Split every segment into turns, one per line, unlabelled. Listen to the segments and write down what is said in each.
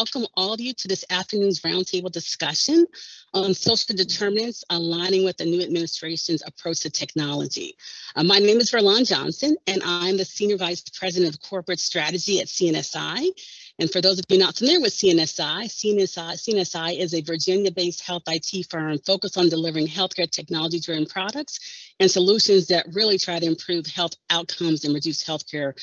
welcome all of you to this afternoon's roundtable discussion on social determinants aligning with the new administration's approach to technology. My name is Verlon Johnson, and I'm the Senior Vice President of Corporate Strategy at CNSI. And for those of you not familiar with CNSI is a Virginia-based health IT firm focused on delivering healthcare technology-driven products and solutions that really try to improve health outcomes and reduce healthcare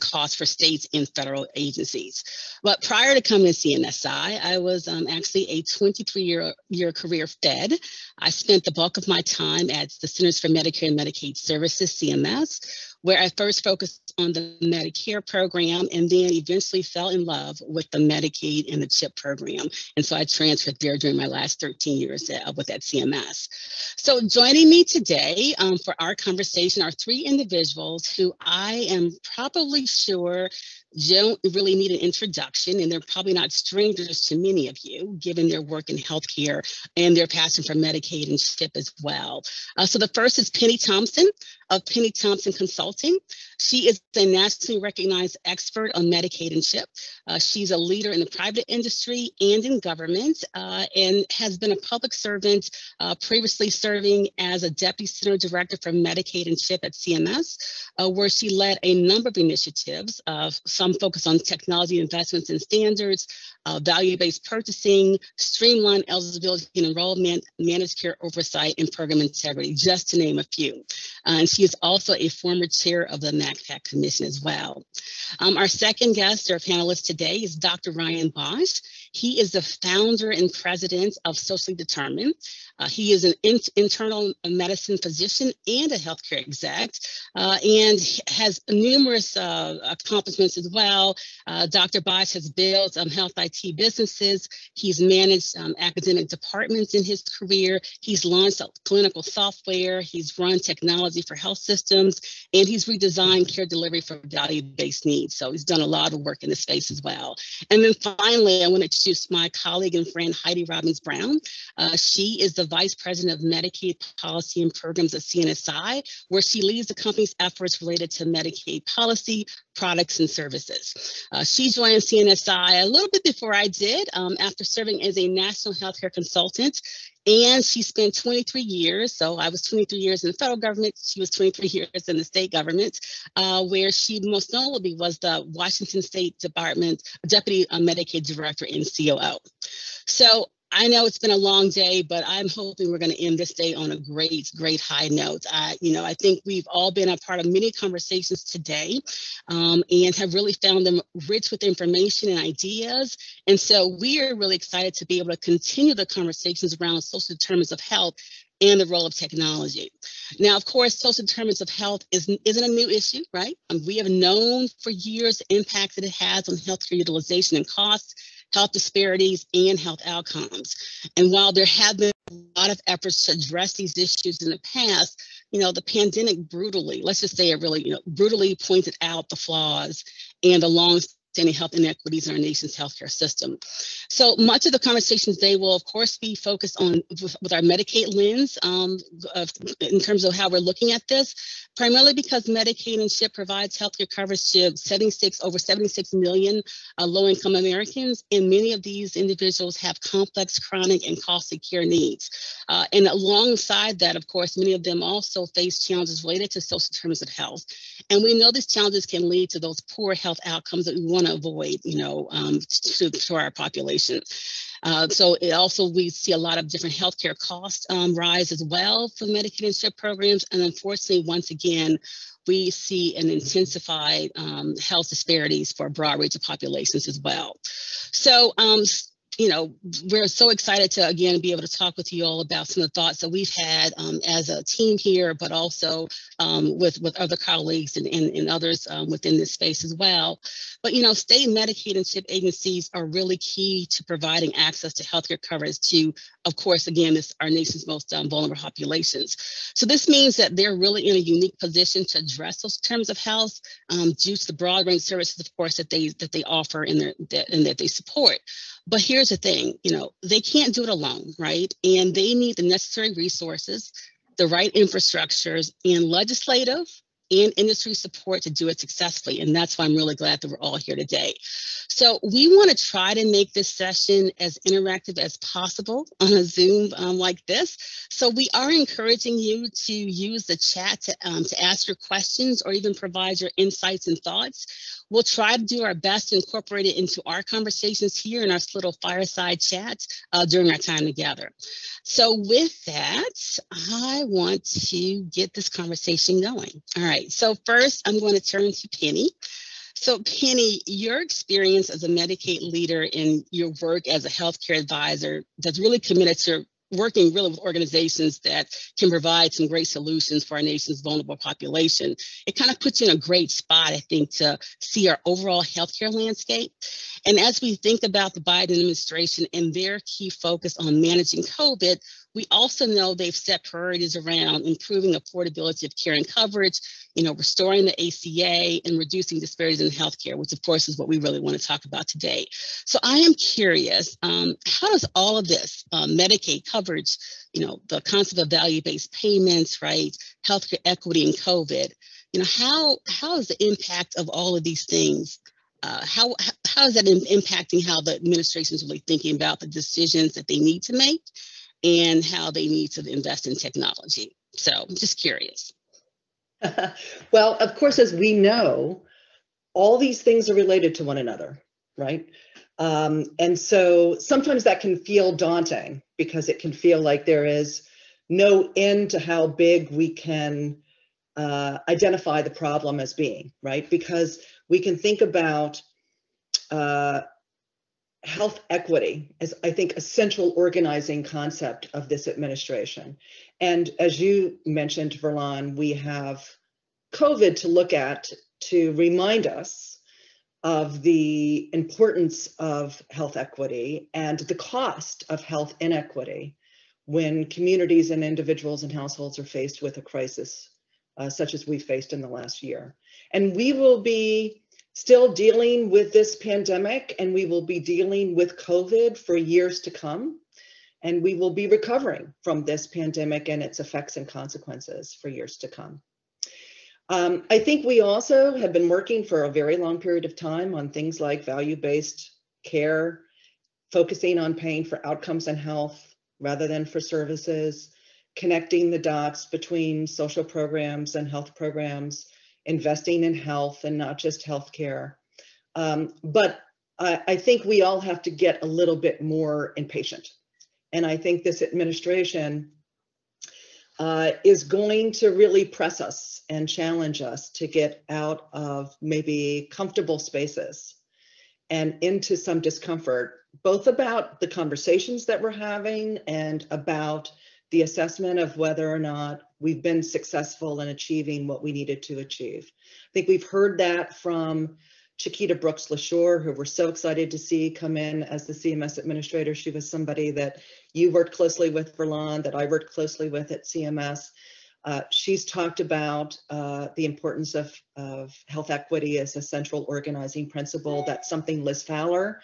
costs for states and federal agencies. But prior to coming to CNSI, I was actually a 23-year career fed. I spent the bulk of my time at the Centers for Medicare and Medicaid Services, CMS, where I first focused on the Medicare program and then eventually fell in love with the Medicaid and the CHIP program. And so I transferred there during my last 13 years with that CMS. So joining me today for our conversation are three individuals who I am probably sure don't really need an introduction, and they're probably not strangers to many of you, given their work in healthcare and their passion for Medicaid and CHIP as well. So the first is Penny Thompson of Penny Thompson Consulting. She is a nationally recognized expert on Medicaid and CHIP. She's a leader in the private industry and in government, and has been a public servant, previously serving as a Deputy Center Director for Medicaid and CHIP at CMS, where she led a number of initiatives, some focus on technology investments and standards, value-based purchasing, streamlined eligibility and enrollment, managed care oversight, and program integrity, just to name a few. And she is also a former chair of the MACPAC Commission as well. Our second guest or panelist today is Dr. Ryan Bosch. He is the founder and president of Socially Determined. He is an internal medicine physician and a healthcare exec, and has numerous accomplishments as well. Dr. Bosch has built health IT businesses. He's managed academic departments in his career. He's launched clinical software. He's run technology for health systems, and he's redesigned care delivery for value-based needs. So he's done a lot of work in this space as well. And then finally, I want to introduce my colleague and friend, Heidi Robbins-Brown. She is the Vice President of Medicaid Policy and Programs at CNSI, where she leads the company's efforts related to Medicaid policy, products, and services. She joined CNSI a little bit before I did, after serving as a national healthcare consultant. And she spent 23 years, so I was 23 years in the federal government, she was 23 years in the state government, where she most notably was the Washington State Department Deputy Medicaid Director and COO. So I know it's been a long day, but I'm hoping we're going to end this day on a great high note. I think we've all been a part of many conversations today, and have really found them rich with information and ideas. And so we are really excited to be able to continue the conversations around social determinants of health and the role of technology. Now, of course, social determinants of health isn't a new issue, right? We have known for years the impact that it has on healthcare utilization and costs, health disparities, and health outcomes. And while there have been a lot of efforts to address these issues in the past, the pandemic brutally pointed out the flaws and the long-standing health inequities in our nation's healthcare system. So much of the conversation today will, of course, be focused on with our Medicaid lens in terms of how we're looking at this, primarily because Medicaid and CHIP provides healthcare coverage to over 76 million low-income Americans, and many of these individuals have complex, chronic, and costly care needs. And alongside that, of course, many of them also face challenges related to social determinants of health. And we know these challenges can lead to those poor health outcomes that we want to avoid, to our population. So we see a lot of different healthcare costs rise as well for Medicaid and CHIP programs. And unfortunately, once again, we see an intensified health disparities for a broad range of populations as well. So, we're so excited to, again, be able to talk with you all about some of the thoughts that we've had as a team here, but also with other colleagues and others within this space as well. But, state Medicaid and CHIP agencies are really key to providing access to healthcare coverage to, of course, again, our nation's most vulnerable populations. So this means that they're really in a unique position to address those terms of health due to the broad range of services, of course, that they offer and that they support. But here's the thing, they can't do it alone, right? And they need the necessary resources, the right infrastructures, and legislative, and industry support to do it successfully. And that's why I'm really glad that we're all here today. So we want to try to make this session as interactive as possible on a Zoom like this. So we are encouraging you to use the chat to ask your questions or even provide your insights and thoughts. We'll try to do our best to incorporate it into our conversations here in our little fireside chat during our time together. So with that, I want to get this conversation going. All right, so first I'm going to turn to Penny. So Penny, your experience as a Medicaid leader in your work as a healthcare advisor that's really committed to working really with organizations that can provide some great solutions for our nation's vulnerable population, it kind of puts you in a great spot, I think, to see our overall healthcare landscape. And as we think about the Biden administration and their key focus on managing COVID, we also know they've set priorities around improving affordability of care and coverage, restoring the ACA and reducing disparities in healthcare, which of course is what we really want to talk about today. So I am curious, how does all of this, Medicaid coverage, the concept of value-based payments, right, healthcare equity and COVID, how is the impact of all of these things? How is that impacting how the administration is really thinking about the decisions that they need to make and how they need to invest in technology? So I'm just curious.
Well, of course, as we know, all these things are related to one another, right? And so sometimes that can feel daunting because it can feel like there is no end to how big we can identify the problem as being, right? Because we can think about health equity as, I think, a central organizing concept of this administration. And as you mentioned, Verlon, we have COVID to look at to remind us of the importance of health equity and the cost of health inequity when communities and individuals and households are faced with a crisis such as we faced in the last year. And we will be still dealing with this pandemic, and we will be dealing with COVID for years to come. And we will be recovering from this pandemic and its effects and consequences for years to come. I think we also have been working for a very long period of time on things like value-based care, focusing on paying for outcomes and health rather than for services, connecting the dots between social programs and health programs, investing in health and not just healthcare. But I think we all have to get a little bit more impatient. And I think this administration is going to really press us and challenge us to get out of maybe comfortable spaces and into some discomfort, both about the conversations that we're having and about the assessment of whether or not we've been successful in achieving what we needed to achieve. I think we've heard that from Chiquita Brooks-LaSure, who we're so excited to see come in as the CMS administrator. She was somebody that you worked closely with, Verlon, that I worked closely with at CMS. She's talked about the importance of health equity as a central organizing principle. That's something Liz Fowler,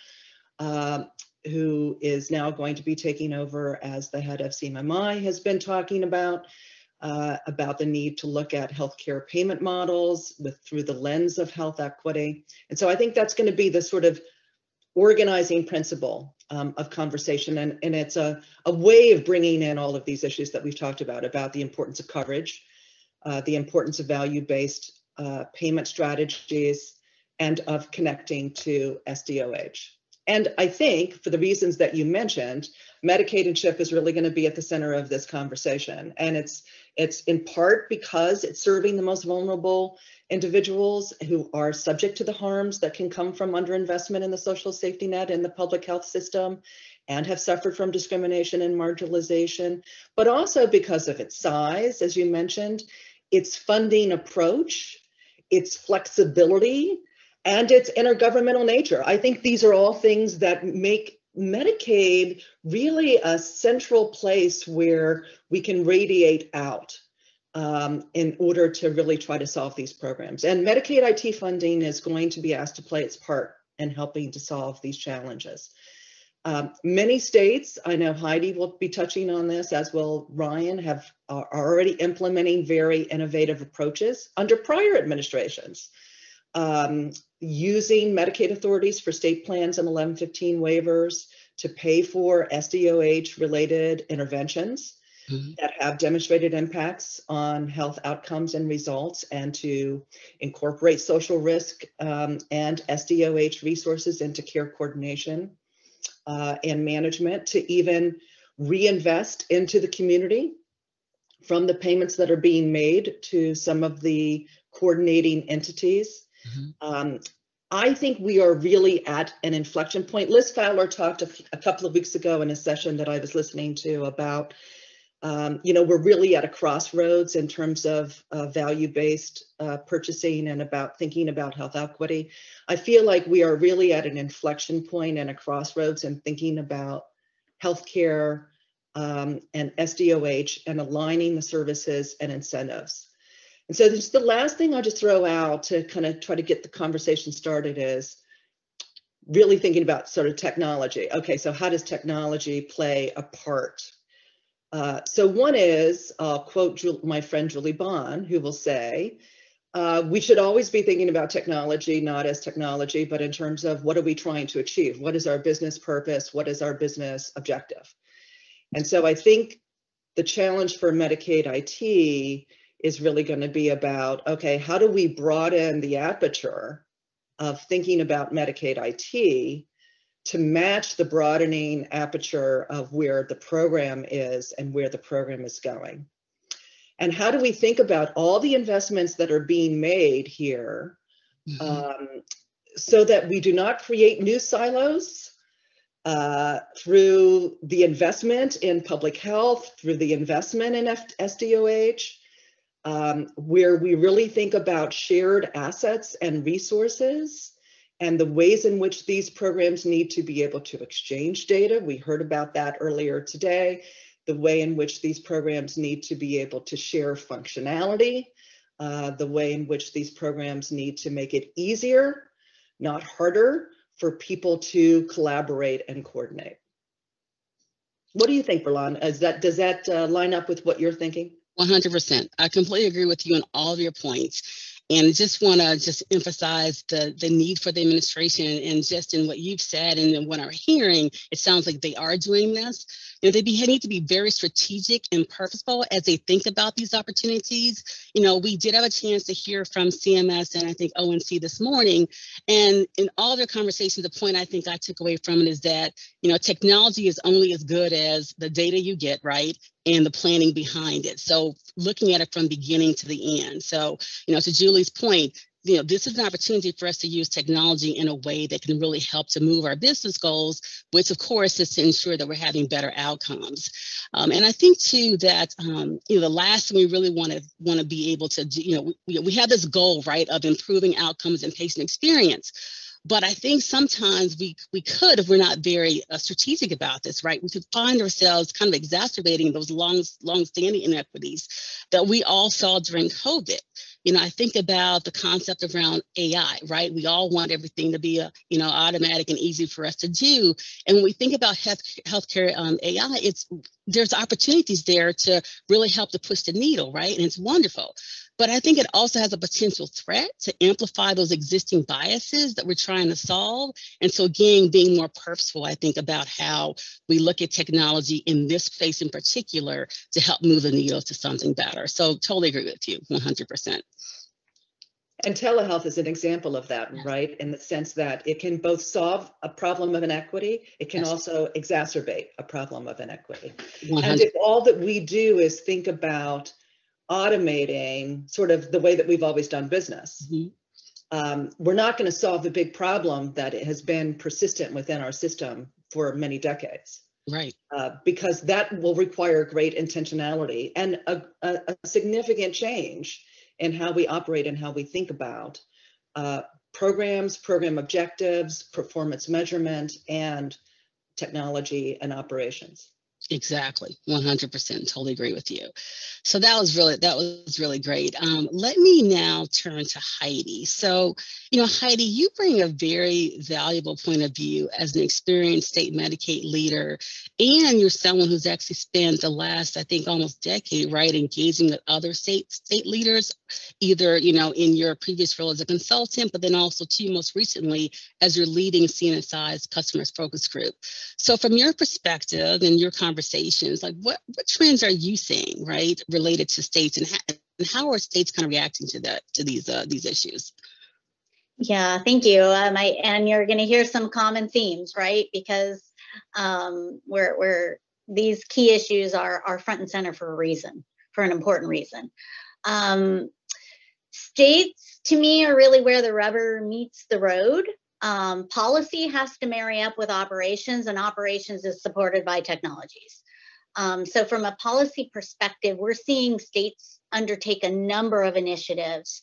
who is now going to be taking over as the head of CNSI, has been talking about the need to look at healthcare payment models through the lens of health equity. And so I think that's going to be the sort of organizing principle of conversation. And it's a way of bringing in all of these issues that we've talked about the importance of coverage, the importance of value-based payment strategies, and of connecting to SDOH. And I think for the reasons that you mentioned, Medicaid and CHIP is really going to be at the center of this conversation. And it's in part because it's serving the most vulnerable individuals who are subject to the harms that can come from underinvestment in the social safety net and the public health system and have suffered from discrimination and marginalization, but also because of its size, as you mentioned, its funding approach, its flexibility, and its intergovernmental nature. I think these are all things that make Medicaid really a central place where we can radiate out in order to really try to solve these programs. And Medicaid IT funding is going to be asked to play its part in helping to solve these challenges. Many states, I know Heidi will be touching on this, as will Ryan, are already implementing very innovative approaches under prior administrations, using Medicaid authorities for state plans and 1115 waivers to pay for SDOH-related interventions that have demonstrated impacts on health outcomes and results, and to incorporate social risk and SDOH resources into care coordination and management, to even reinvest into the community from the payments that are being made to some of the coordinating entities. I think we are really at an inflection point. Liz Fowler talked a couple of weeks ago in a session that I was listening to about, we're really at a crossroads in terms of value-based purchasing and about thinking about health equity. I feel like we are really at an inflection point and a crossroads in thinking about healthcare and SDOH and aligning the services and incentives. And so this, the last thing I'll just throw out to kind of try to get the conversation started is really thinking about sort of technology. Okay, so how does technology play a part? So one is, I'll quote my friend Julie Bond, who will say, we should always be thinking about technology, not as technology, but in terms of what are we trying to achieve? What is our business purpose? What is our business objective? And so I think the challenge for Medicaid IT is really going to be about, okay, how do we broaden the aperture of thinking about Medicaid IT to match the broadening aperture of where the program is and where the program is going? And how do we think about all the investments that are being made here so that we do not create new silos through the investment in public health, through the investment in SDOH, where we really think about shared assets and resources and the ways in which these programs need to be able to exchange data. We heard about that earlier today. The way in which these programs need to be able to share functionality, the way in which these programs need to make it easier, not harder, for people to collaborate and coordinate. What do you think, Verlon? Does that line up with what you're thinking?
100%. I completely agree with you on all of your points. And just want to emphasize the need for the administration, and just in what you've said and in what I'm hearing, it sounds like they are doing this. They need to be very strategic and purposeful as they think about these opportunities. We did have a chance to hear from CMS and I think ONC this morning. And in all their conversations, the point I think I took away from it is that, technology is only as good as the data you get, right? And the planning behind it. So looking at it from beginning to the end. So, to Julie's point, this is an opportunity for us to use technology in a way that can really help to move our business goals, which of course is to ensure that we're having better outcomes. And I think too that, the last thing we really want to be able to do, we have this goal, right, of improving outcomes and patient experience. But I think sometimes we could, if we're not very strategic about this, right, we could find ourselves kind of exacerbating those long-standing inequities that we all saw during COVID. I think about the concept around AI, right? We all want everything to be, automatic and easy for us to do. And when we think about healthcare AI, there's opportunities there to really help to push the needle, right? And it's wonderful. But I think it also has a potential threat to amplify those existing biases that we're trying to solve. And so again, being more purposeful, I think, about how we look at technology in this space in particular to help move the needle to something better. So totally agree with you, 100%.
And telehealth is an example of that, right? In the sense that it can both solve a problem of inequity, it can also exacerbate a problem of inequity. 100%. And if all that we do is think about automating sort of the way that we've always done business, we're not going to solve the big problem that has been persistent within our system for many decades.
Right.
Because that will require great intentionality and a significant change in how we operate and how we think about programs, program objectives, performance measurement, and technology and operations.
Exactly, 100%. Totally agree with you. So that was really great. Let me now turn to Heidi. So, Heidi, you bring a very valuable point of view as an experienced state Medicaid leader, and you're someone who's actually spent the last, I think, almost decade, right, engaging with other state leaders, either in your previous role as a consultant, but then also too most recently as you're leading CNSI's Customers Focus Group. So, from your perspective and your conversations, like what trends are you seeing, right, related to states, and how are states kind of reacting to these issues?
Yeah, thank you. And you're going to hear some common themes, right? Because these key issues are front and center for a reason, for an important reason. States, to me, are really where the rubber meets the road. Policy has to marry up with operations, and operations is supported by technologies. So from a policy perspective, we're seeing states undertake a number of initiatives.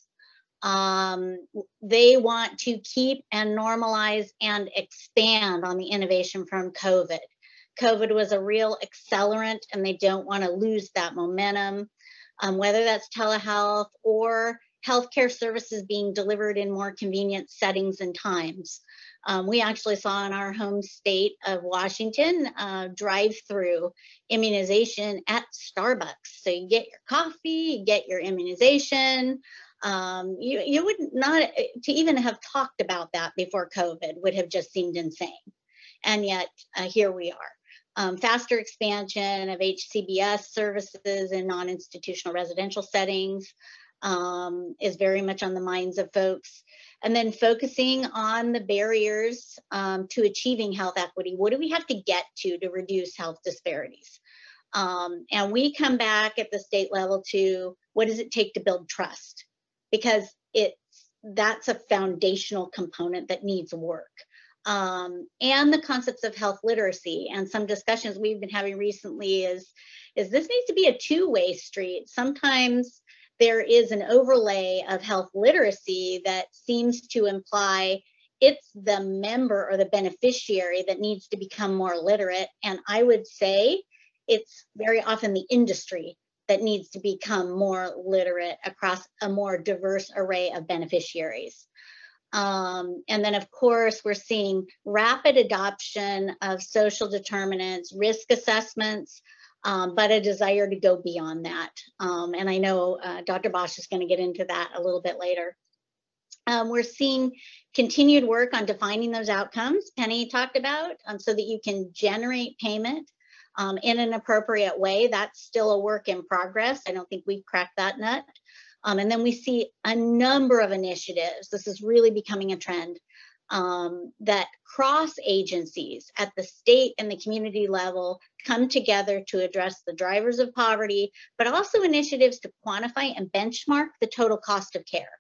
They want to keep and normalize and expand on the innovation from COVID. COVID was a real accelerant, and they don't want to lose that momentum, whether that's telehealth or healthcare services being delivered in more convenient settings and times. We actually saw in our home state of Washington drive-through immunization at Starbucks. So you get your coffee, you get your immunization. You would not, to even have talked about that before COVID would have just seemed insane. And yet here we are. Faster expansion of HCBS services in non-institutional residential settings is very much on the minds of folks. And then focusing on the barriers to achieving health equity. What do we have to get to reduce health disparities? And we come back at the state level to what does it take to build trust? Because that's a foundational component that needs work. And the concepts of health literacy, and some discussions we've been having recently is this needs to be a two-way street. Sometimes there is an overlay of health literacy that seems to imply it's the member or the beneficiary that needs to become more literate. And I would say it's very often the industry that needs to become more literate across a more diverse array of beneficiaries. And then, of course, we're seeing rapid adoption of social determinants, risk assessments, but a desire to go beyond that. And I know Dr. Bosch is going to get into that a little bit later. We're seeing continued work on defining those outcomes Penny talked about, so that you can generate payment in an appropriate way. That's still a work in progress. I don't think we've cracked that nut. And then we see a number of initiatives. This is really becoming a trend that cross agencies at the state and the community level come together to address the drivers of poverty, but also initiatives to quantify and benchmark the total cost of care.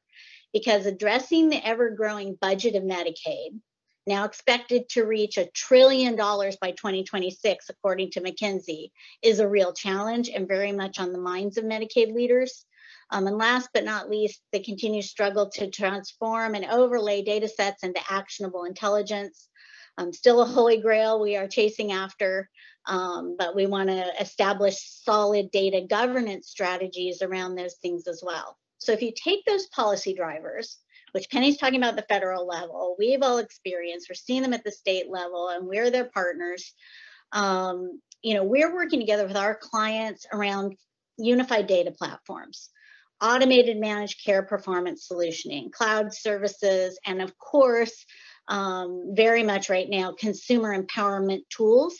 Because addressing the ever-growing budget of Medicaid, now expected to reach $1 trillion by 2026, according to McKinsey, is a real challenge and very much on the minds of Medicaid leaders. And last but not least, the continued struggle to transform and overlay data sets into actionable intelligence. Still a holy grail we are chasing after, but we want to establish solid data governance strategies around those things as well. So if you take those policy drivers, which Penny's talking about at the federal level, we've all experienced, we're seeing them at the state level, and we're their partners. We're working together with our clients around unified data platforms, automated managed care performance solutioning, cloud services, and of course, very much right now, consumer empowerment tools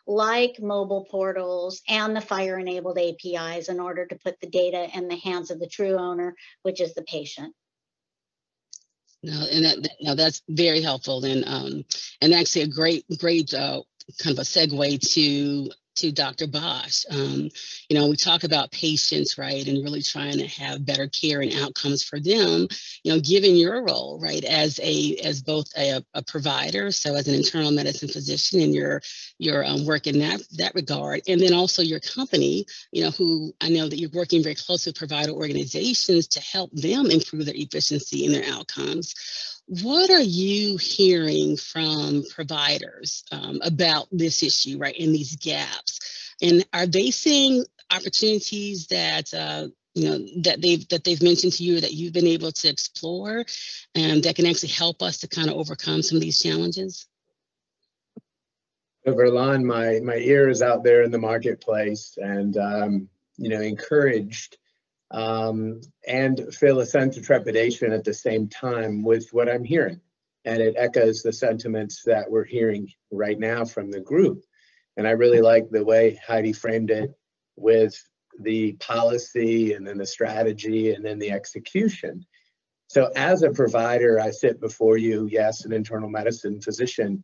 like mobile portals and the FHIR-enabled APIs in order to put the data in the hands of the true owner, which is the patient.
No, that's very helpful, and actually a great kind of a segue to Dr. Bosch. We talk about patients, right, and really trying to have better care and outcomes for them, given your role, right, as both a provider, so as an internal medicine physician, and your work in that regard, and then also your company, who I know that you're working very closely with provider organizations to help them improve their efficiency and their outcomes. What are you hearing from providers about this issue, right, and these gaps? And are they seeing opportunities that that they've mentioned to you that you've been able to explore, and that can actually help us to kind of overcome some of these challenges?
Verlon, my ear is out there in the marketplace, and encouraged and feel a sense of trepidation at the same time with what I'm hearing. And it echoes the sentiments that we're hearing right now from the group. And I really like the way Heidi framed it with the policy and then the strategy and then the execution. So as a provider, I sit before you, yes, an internal medicine physician,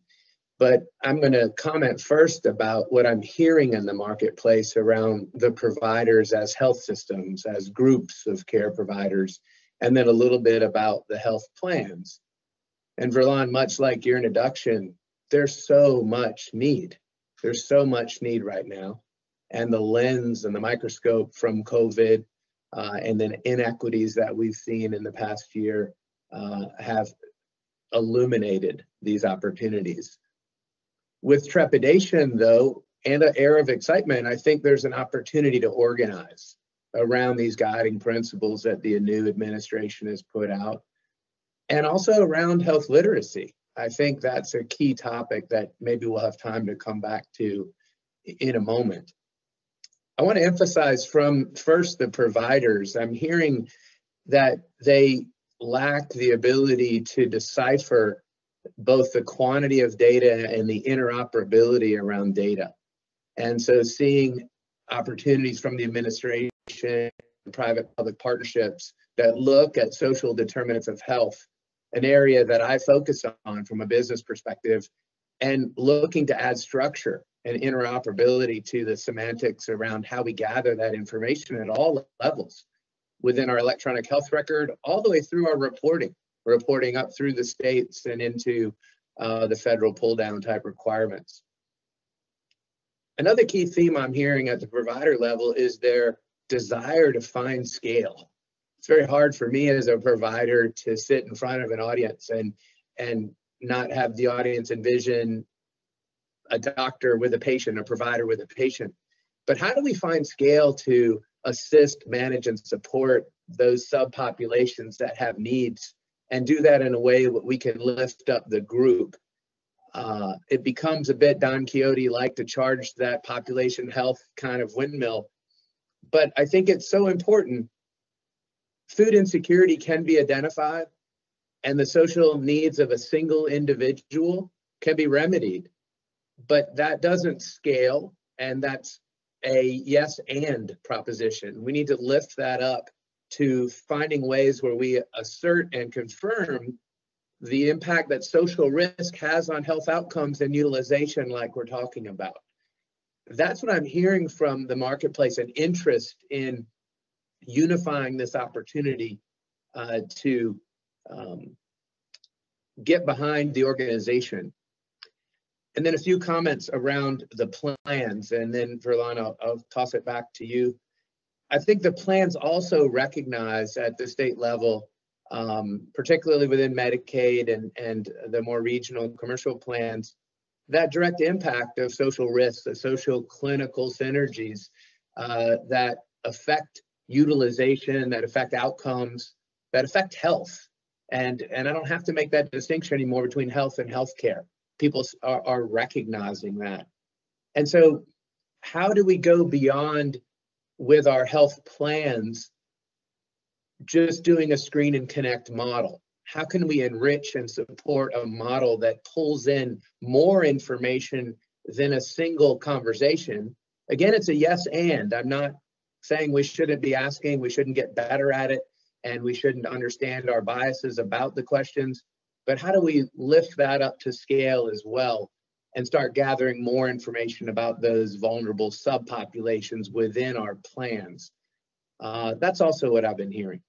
but I'm going to comment first about what I'm hearing in the marketplace around the providers as health systems, as groups of care providers, and then a little bit about the health plans. And Verlon, much like your introduction, there's so much need. There's so much need right now. And the lens and the microscope from COVID and then inequities that we've seen in the past year have illuminated these opportunities. With trepidation, though, and an air of excitement, I think there's an opportunity to organize around these guiding principles that the new administration has put out, and also around health literacy. I think that's a key topic that maybe we'll have time to come back to in a moment. I want to emphasize from first the providers. I'm hearing that they lack the ability to decipher both the quantity of data and the interoperability around data. And so seeing opportunities from the administration and private-public partnerships that look at social determinants of health, an area that I focus on from a business perspective, and looking to add structure and interoperability to the semantics around how we gather that information at all levels within our electronic health record, all the way through our reporting up through the states and into the federal pull-down type requirements. Another key theme I'm hearing at the provider level is their desire to find scale. It's very hard for me as a provider to sit in front of an audience and not have the audience envision a doctor with a patient, a provider with a patient. But how do we find scale to assist, manage, and support those subpopulations that have needs, and do that in a way that we can lift up the group? It becomes a bit Don Quixote-like to charge that population health kind of windmill. But I think it's so important. Food insecurity can be identified, and the social needs of a single individual can be remedied. But that doesn't scale, and that's a yes and proposition. We need to lift that up to finding ways where we assert and confirm the impact that social risk has on health outcomes and utilization, like we're talking about. That's what I'm hearing from the marketplace, an interest in unifying this opportunity to get behind the organization. And then a few comments around the plans, and then Verlon, I'll toss it back to you. I think the plans also recognize at the state level, particularly within Medicaid and the more regional commercial plans, that direct impact of social risks, the social clinical synergies that affect utilization, that affect outcomes, that affect health. And I don't have to make that distinction anymore between health and healthcare. People are recognizing that. And so how do we go beyond with our health plans just doing a screen and connect model? How can we enrich and support a model that pulls in more information than a single conversation? Again, it's a yes and. I'm not saying we shouldn't be asking, we shouldn't get better at it, and we shouldn't understand our biases about the questions. But how do we lift that up to scale as well and start gathering more information about those vulnerable subpopulations within our plans? That's also what I've been hearing.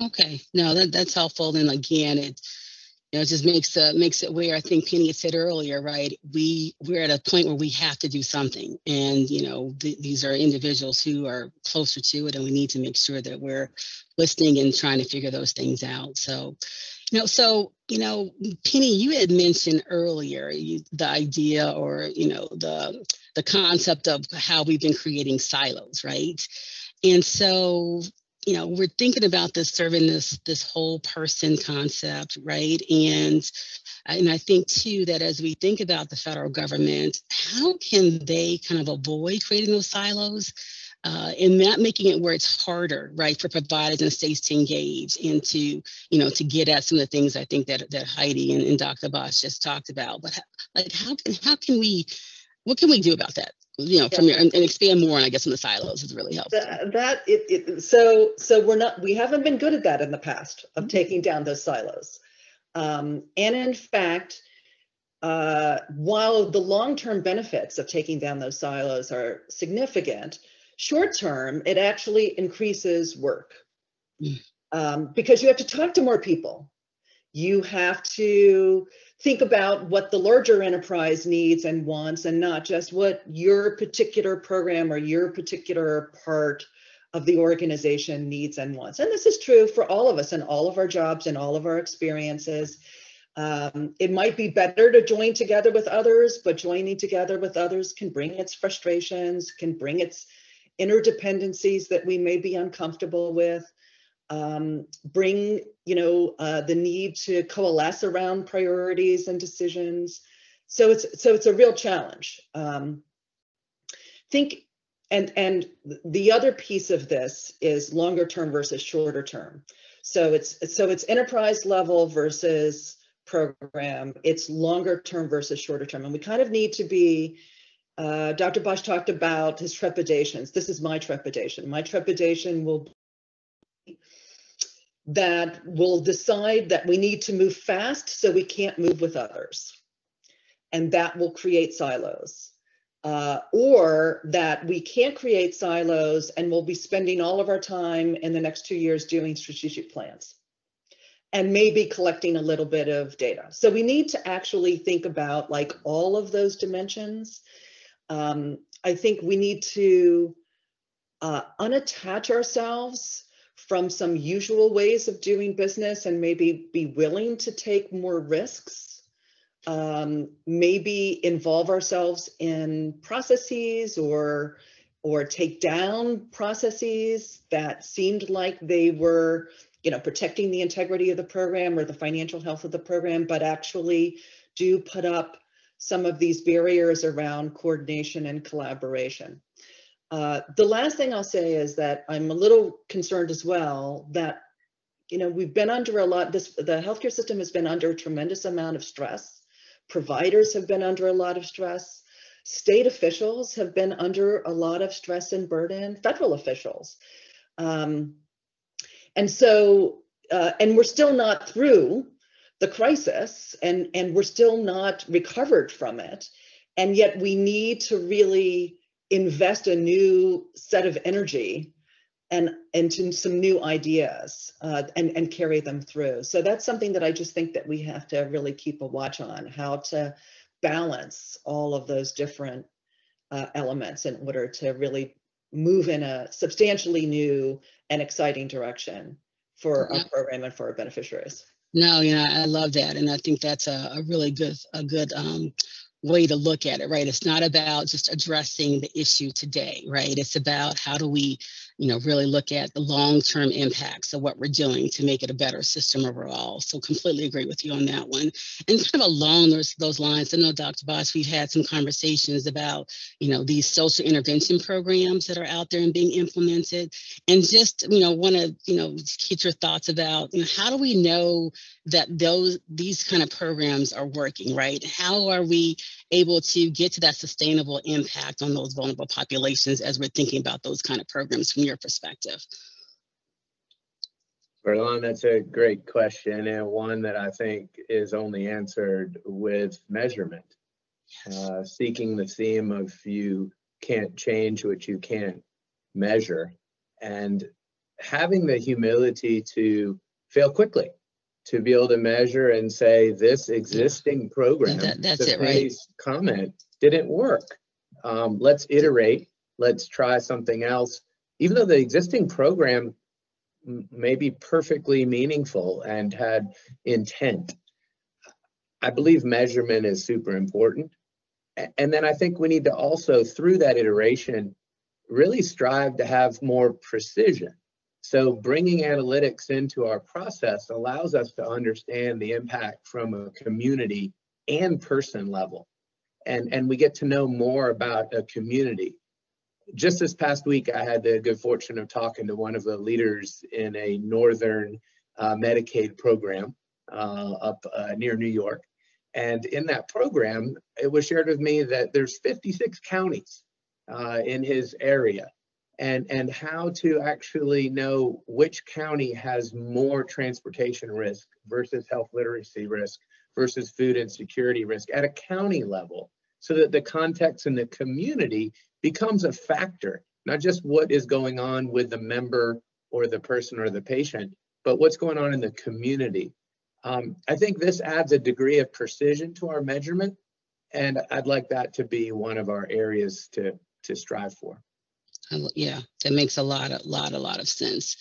Okay, no, that's helpful. And again, it just makes it where I think Penny had said earlier, right? We're at a point where we have to do something, and these are individuals who are closer to it, and we need to make sure that we're listening and trying to figure those things out. So, So, Penny, you had mentioned earlier the idea, or, the concept of how we've been creating silos, right? And so, we're thinking about this, serving this whole person concept, right? And I think too that as we think about the federal government, how can they kind of avoid creating those silos? And not making it where it's harder, right, for providers and states to engage and to get at some of the things I think that Heidi and Dr. Bosch just talked about. But what can we do about that? From your and expand more, and I guess on the silos is really helpful.
So we haven't been good at that in the past of taking down those silos, and in fact, while the long-term benefits of taking down those silos are significant, short-term, it actually increases work because you have to talk to more people. You have to think about what the larger enterprise needs and wants, and not just what your particular program or your particular part of the organization needs and wants. And this is true for all of us in all of our jobs and all of our experiences. It might be better to join together with others, but joining together with others can bring its frustrations, can bring its interdependencies that we may be uncomfortable with, bring the need to coalesce around priorities and decisions. So it's a real challenge. And the other piece of this is longer term versus shorter term. So it's enterprise level versus program. It's longer term versus shorter term, and we kind of need to be. Dr. Bosch talked about his trepidations. This is my trepidation. My trepidation will be that we'll decide that we need to move fast, so we can't move with others. And that will create silos. Or that we can't create silos and we'll be spending all of our time in the next 2 years doing strategic plans and maybe collecting a little bit of data. So we need to actually think about all of those dimensions. I think we need to unattach ourselves from some usual ways of doing business and maybe be willing to take more risks, maybe involve ourselves in processes or take down processes that seemed like they were protecting the integrity of the program or the financial health of the program, but actually do put up some of these barriers around coordination and collaboration. The last thing I'll say is that I'm a little concerned as well that, we've been under the healthcare system has been under a tremendous amount of stress. Providers have been under a lot of stress. State officials have been under a lot of stress and burden, federal officials. And we're still not through the crisis, and we're still not recovered from it. And yet we need to really invest a new set of energy and into some new ideas and carry them through. So that's something that I just think that we have to really keep a watch on, how to balance all of those different elements in order to really move in a substantially new and exciting direction for our program and for our beneficiaries.
No, I love that. And I think that's a really good way to look at it, right? It's not about just addressing the issue today, right? It's about how do we, really look at the long-term impacts of what we're doing to make it a better system overall. So completely agree with you on that one. And kind of along those lines, I know, Dr. Bosch, we've had some conversations about, these social intervention programs that are out there and being implemented. And just, want to, get your thoughts about, how do we know that these kind of programs are working, right? How are we able to get to that sustainable impact on those vulnerable populations as we're thinking about those kind of programs from your perspective?
Verlon, that's a great question, and one that I think is only answered with measurement. Seeking the theme of you can't change what you can't measure, and having the humility to fail quickly, to be able to measure and say this existing program,
that's it, right?
Comment didn't work. Let's iterate. Let's try something else. Even though the existing program maybe perfectly meaningful and had intent. I believe measurement is super important. And then I think we need to also, through that iteration, really strive to have more precision. So bringing analytics into our process allows us to understand the impact from a community and person level. And we get to know more about a community. Just this past week, I had the good fortune of talking to one of the leaders in a northern Medicaid program up near New York. And in that program, it was shared with me that there's 56 counties in his area, and how to actually know which county has more transportation risk versus health literacy risk versus food insecurity risk at a county level, so that the context in the community becomes a factor, not just what is going on with the member or the person or the patient, but what's going on in the community. I think this adds a degree of precision to our measurement, and I'd like that to be one of our areas to strive for.
Yeah, that makes a lot of sense.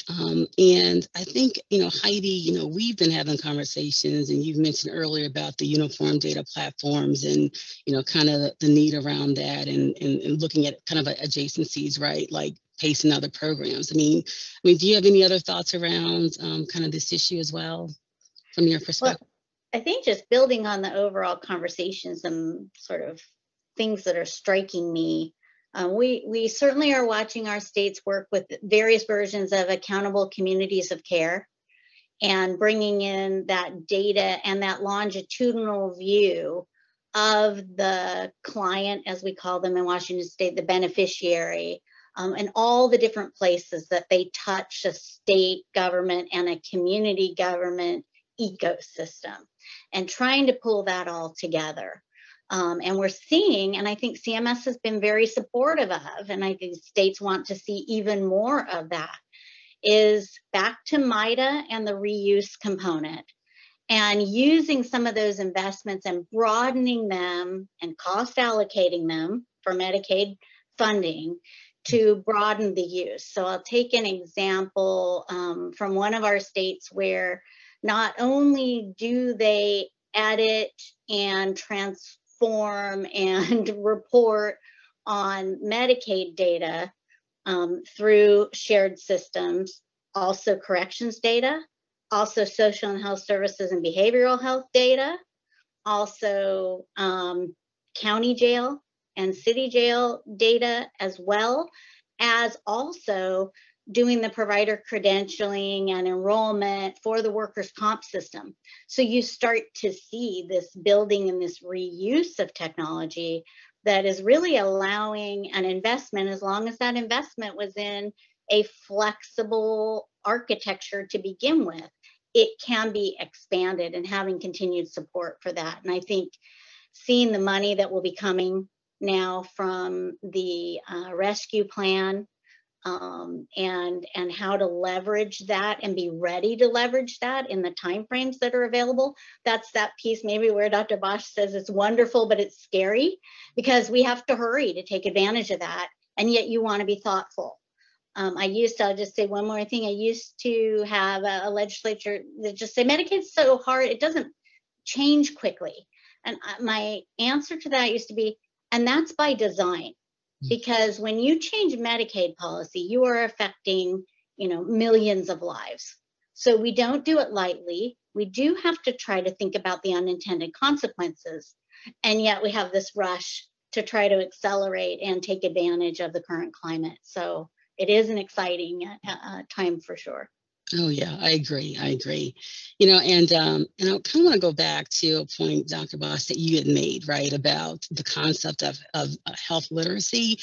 And I think, Heidi, we've been having conversations, and you've mentioned earlier about the uniform data platforms and, kind of the need around that, and looking at kind of adjacencies, right? Like PACE and other programs. I mean, do you have any other thoughts around kind of this issue as well from your perspective?
Well, I think just building on the overall conversations and sort of things that are striking me, we certainly are watching our states work with various versions of accountable communities of care and bringing in that data and that longitudinal view of the client, as we call them in Washington State, the beneficiary, and all the different places that they touch a state government and a community government ecosystem, and trying to pull that all together. And we're seeing, and I think CMS has been very supportive of, and I think states want to see even more of that, is back to MIDA and the reuse component, and using some of those investments and broadening them and cost allocating them for Medicaid funding to broaden the use. So I'll take an example from one of our states where not only do they edit and transform and report on Medicaid data through shared systems, also corrections data, also social and health services and behavioral health data, also county jail and city jail data, as well as also doing the provider credentialing and enrollment for the workers' comp system. So you start to see this building and this reuse of technology that is really allowing an investment, as long as that investment was in a flexible architecture to begin with, it can be expanded, and having continued support for that. And I think seeing the money that will be coming now from the rescue plan, and how to leverage that and be ready to leverage that in the timeframes that are available. That's that piece maybe where Dr. Bosch says it's wonderful, but it's scary, because we have to hurry to take advantage of that. And yet you want to be thoughtful. I'll just say one more thing. I used to have a legislature that just say Medicaid's so hard, it doesn't change quickly. And my answer to that used to be, and that's by design. Because when you change Medicaid policy, you are affecting, millions of lives. So we don't do it lightly. We do have to try to think about the unintended consequences. And yet we have this rush to try to accelerate and take advantage of the current climate. So it is an exciting time for sure.
Oh yeah, I agree. And I kind of want to go back to a point, Dr. Bosch, that you had made, right, about the concept of health literacy,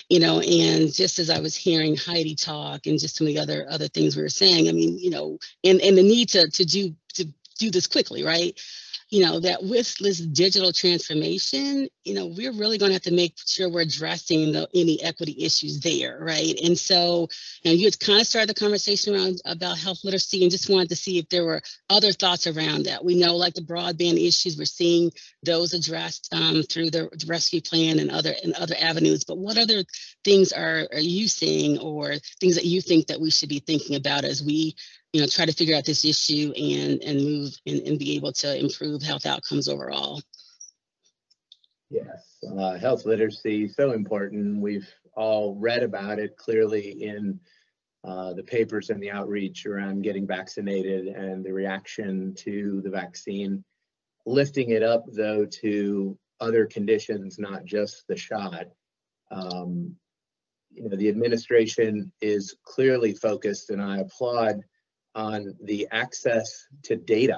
and just as I was hearing Heidi talk and just some of the other things we were saying, I mean, and the need to do this quickly, right? that with this digital transformation, we're really going to have to make sure we're addressing any equity issues there, right? And so, you had kind of started the conversation around about health literacy, and just wanted to see if there were other thoughts around that. We know, like the broadband issues, we're seeing those addressed through the rescue plan and other avenues. But what other things are you seeing, or things that you think that we should be thinking about as we try to figure out this issue and move and be able to improve health outcomes overall?
Yes, health literacy, so important. We've all read about it clearly in the papers and the outreach around getting vaccinated and the reaction to the vaccine. Lifting it up, though, to other conditions, not just the shot. The administration is clearly focused, and I applaud, on the access to data.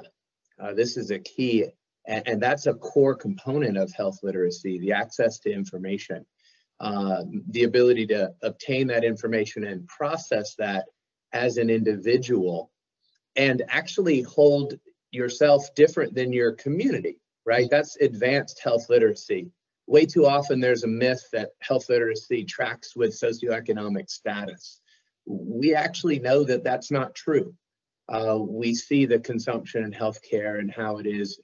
This is a key, and that's a core component of health literacy, the access to information, the ability to obtain that information and process that as an individual, and actually hold yourself different than your community, right? That's advanced health literacy. Way too often there's a myth that health literacy tracks with socioeconomic status. We actually know that that's not true. We see the consumption in healthcare and how it is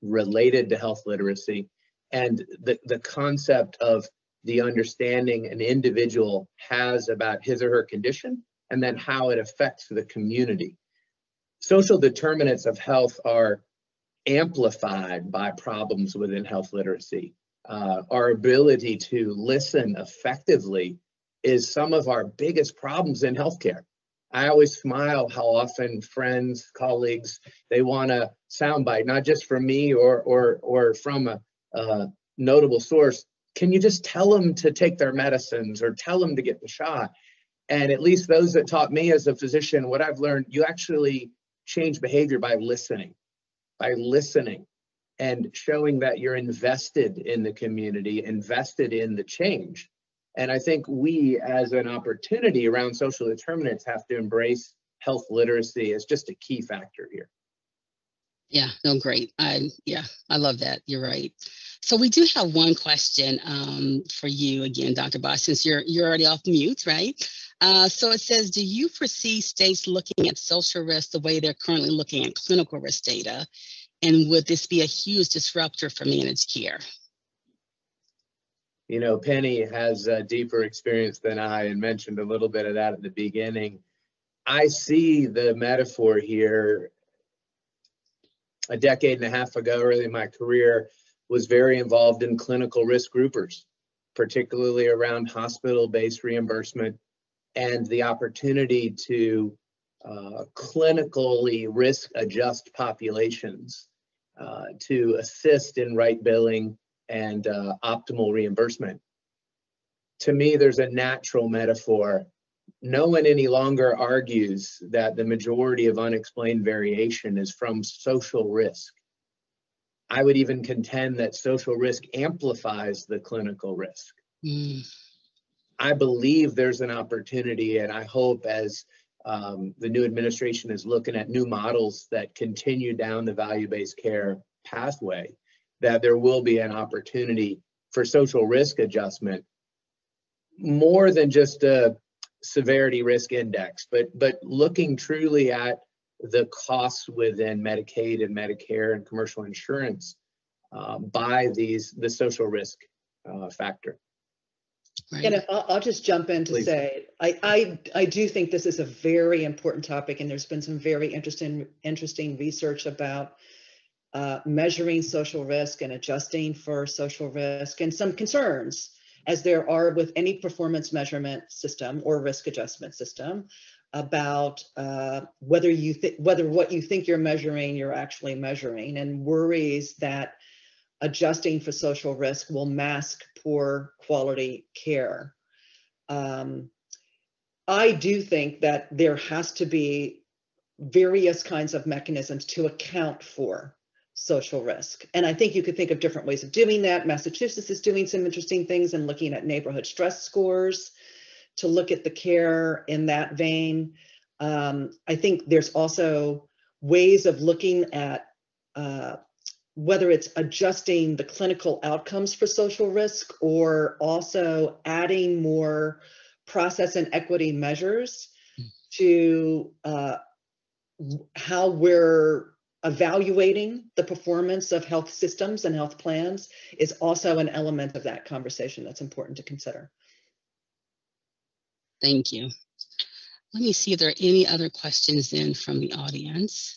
related to health literacy, and the concept of the understanding an individual has about his or her condition, and then how it affects the community. Social determinants of health are amplified by problems within health literacy. Our ability to listen effectively is some of our biggest problems in healthcare. I always smile how often friends, colleagues, they want a soundbite, not just from me or from a notable source. Can you just tell them to take their medicines or tell them to get the shot? And at least those that taught me as a physician, what I've learned, you actually change behavior by listening and showing that you're invested in the community, invested in the change. And I think we, as an opportunity around social determinants, have to embrace health literacy as just a key factor here.
Yeah, no, great. I love that. You're right. So we do have one question for you again, Dr. Bosch, since you're already off mute, right? So it says, do you foresee states looking at social risk the way they're currently looking at clinical risk data? And would this be a huge disruptor for managed care?
Penny has a deeper experience than I, and mentioned a little bit of that at the beginning. I see the metaphor here. A decade and a half ago, early in my career, was very involved in clinical risk groupers, particularly around hospital-based reimbursement and the opportunity to clinically risk adjust populations to assist in right billing and optimal reimbursement. To me, there's a natural metaphor. No one any longer argues that the majority of unexplained variation is from social risk. I would even contend that social risk amplifies the clinical risk. I believe there's an opportunity, and I hope as the new administration is looking at new models that continue down the value-based care pathway, that there will be an opportunity for social risk adjustment, more than just a severity risk index, but looking truly at the costs within Medicaid and Medicare and commercial insurance by the social risk factor.
Right. And I'll just jump in to Please. Say, I do think this is a very important topic, and there's been some very interesting research about measuring social risk and adjusting for social risk, and some concerns, as there are with any performance measurement system or risk adjustment system, about whether what you think you're measuring, you're actually measuring, and worries that adjusting for social risk will mask poor quality care. I do think that there has to be various kinds of mechanisms to account for social risk. And I think you could think of different ways of doing that. Massachusetts is doing some interesting things and looking at neighborhood stress scores to look at the care in that vein. I think there's also ways of looking at whether it's adjusting the clinical outcomes for social risk or also adding more process and equity measures to how we're evaluating the performance of health systems and health plans is also an element of that conversation that's important to consider.
Thank you. Let me see if there are any other questions then from the audience.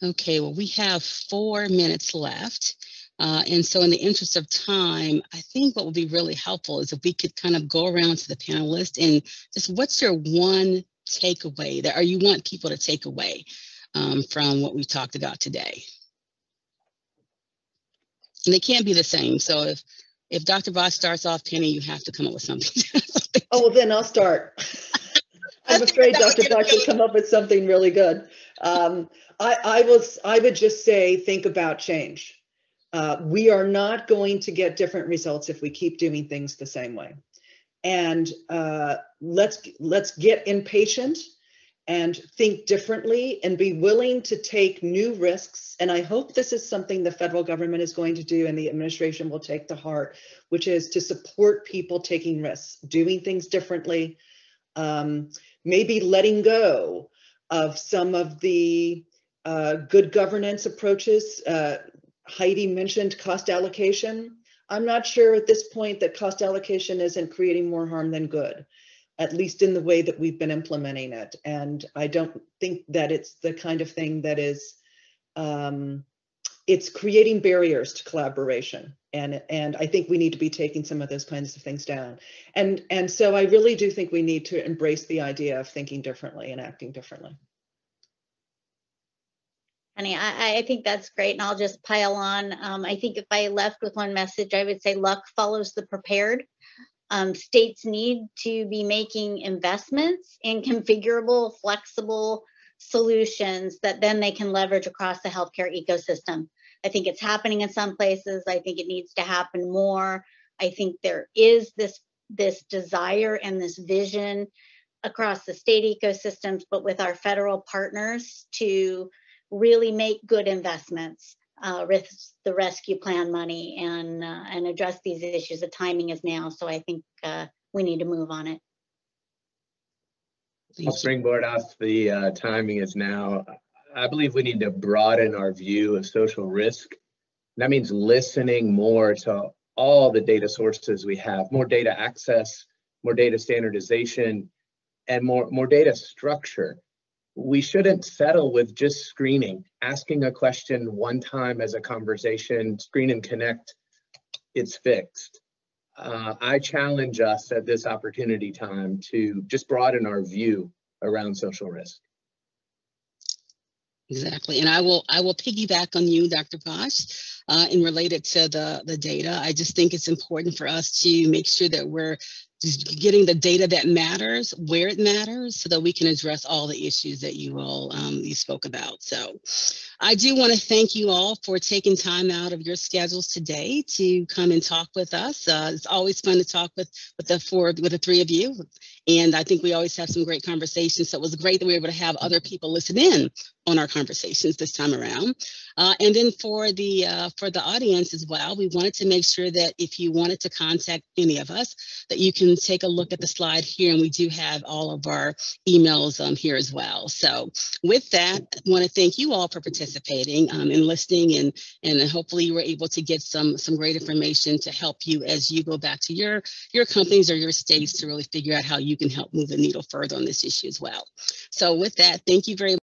Okay, well, we have 4 minutes left. And so in the interest of time, I think what would be really helpful is if we could kind of go around to the panelists and just what's your one takeaway that, or you want people to take away from what we've talked about today? And they can't be the same. So if Dr. Bosch starts off, Penny, you have to come up with something.
Oh, well, then I'll start. I'm afraid Dr. Bosch will come up with something really good. I would just say, think about change. We are not going to get different results if we keep doing things the same way. And let's get impatient and think differently and be willing to take new risks. And I hope this is something the federal government is going to do and the administration will take to heart, which is to support people taking risks, doing things differently, maybe letting go of some of the good governance approaches. Heidi mentioned cost allocation. I'm not sure at this point that cost allocation isn't creating more harm than good, at least in the way that we've been implementing it. And I don't think that it's the kind of thing that is, it's creating barriers to collaboration. And I think we need to be taking some of those kinds of things down. And so I really do think we need to embrace the idea of thinking differently and acting differently.
Honey, I think that's great, and I'll just pile on. I think if I left with one message, I would say luck follows the prepared. States need to be making investments in configurable, flexible solutions that then they can leverage across the healthcare ecosystem. I think it's happening in some places. I think it needs to happen more. I think there is this desire and this vision across the state ecosystems, but with our federal partners to really make good investments with the rescue plan money and address these issues. The timing is now, so I think we need to move on it.
I'll springboard off the timing is now. I believe we need to broaden our view of social risk. That means listening more to all the data sources we have, more data access, more data standardization, and more data structure. We shouldn't settle with just screening, asking a question one time as a conversation, screen and connect, it's fixed. I challenge us at this opportunity time to just broaden our view around social risk.
Exactly, and I will piggyback on you, Dr. Bosch, and related to the data. I just think it's important for us to make sure that we're just getting the data that matters where it matters, so that we can address all the issues that you all you spoke about. So I do want to thank you all for taking time out of your schedules today to come and talk with us. It's always fun to talk with the three of you, and I think we always have some great conversations. So it was great that we were able to have other people listen in on our conversations this time around. And then for the audience as well, we wanted to make sure that if you wanted to contact any of us, that you can take a look at the slide here, and we do have all of our emails here as well. So with that, I want to thank you all for participating and listening, and hopefully you were able to get some great information to help you as you go back to your companies or your states to really figure out how you can help move the needle further on this issue as well. So with that, thank you very much.